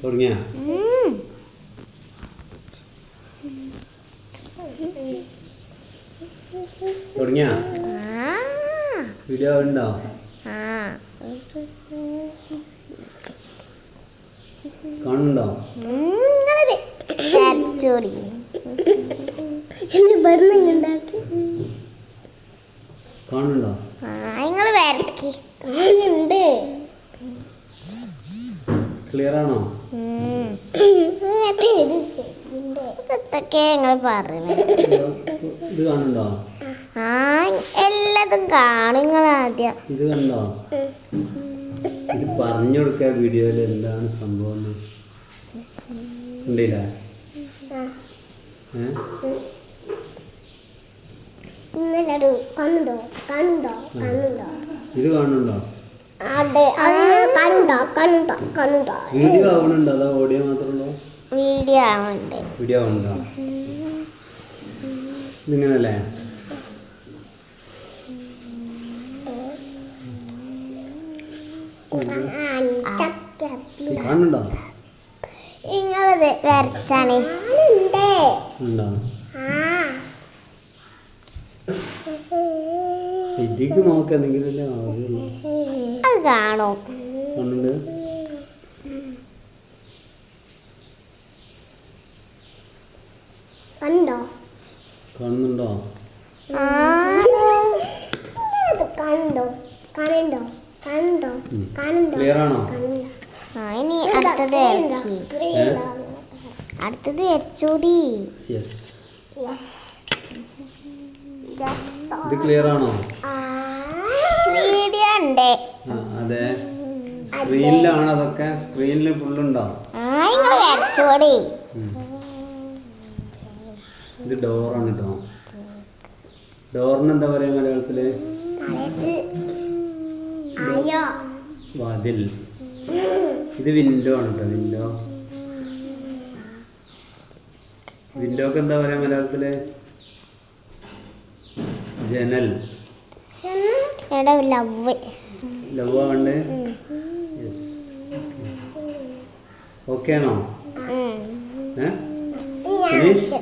തുടങ്ങിയ തുടങ്ങിയ വീഡിയോ ഉണ്ടോ? കാണുന്നുണ്ടോ? കാണുന്നുണ്ടോ? ക്ലിയർ ആണോ? ഇത് കാണുന്നുണ്ടോ? എല്ലാതും കാണുങ്ങളാദ്യം ഇത് കണ്ടോ? ഇത് പറഞ്ഞു കൊടുക്കുക വീഡിയോയിൽ എന്താണ് സംഭവം ഉണ്ടില്ല. ഇത് കാണുന്നുണ്ടോ? വീഡിയോ ആവണുണ്ടോ അതോ ഓഡിയോ മാത്രമുണ്ടോ? വീഡിയോ ആവുന്നുണ്ട്. വീഡിയോ ആവുന്നുണ്ടോ? ഇതിങ്ങനല്ലേ? കാണുന്നുണ്ടോ? നിങ്ങളത് വരച്ചാണ് ഉണ്ടോ? ഇതിക്ക് നോക്കെന്തെങ്കിലും അത് കാണോ? കാണുന്നുണ്ട്. കാണുന്നുണ്ടോ? ക്ലിയർ ആണോ? ഇനി അടുത്തത് അടുത്തത് വരച്ചൂടി. ഇത് ക്ലിയർ ആണോ? വീഡിയോ ഉണ്ട്. അതെ, സ്ക്രീനിലാണ് അതൊക്കെ. സ്ക്രീനിൽ ഫുള്ളുണ്ടോ? വരച്ചോടി. ഇത് ഡോറാണ് കേട്ടോ. ഡോറിന് എന്താ പറയാ മലയാളത്തില്? വാതിൽ. ഇത് വിൻഡോ ആണ് കേട്ടോ. വിൻഡോ. വിൻഡോക്ക് എന്താ പറയാ മലയാളത്തില്? ജനൽ. ലവ് ആവണ്ടേ? യെസ്. ഓക്കെ ആണോ? ഫിനിഷ്.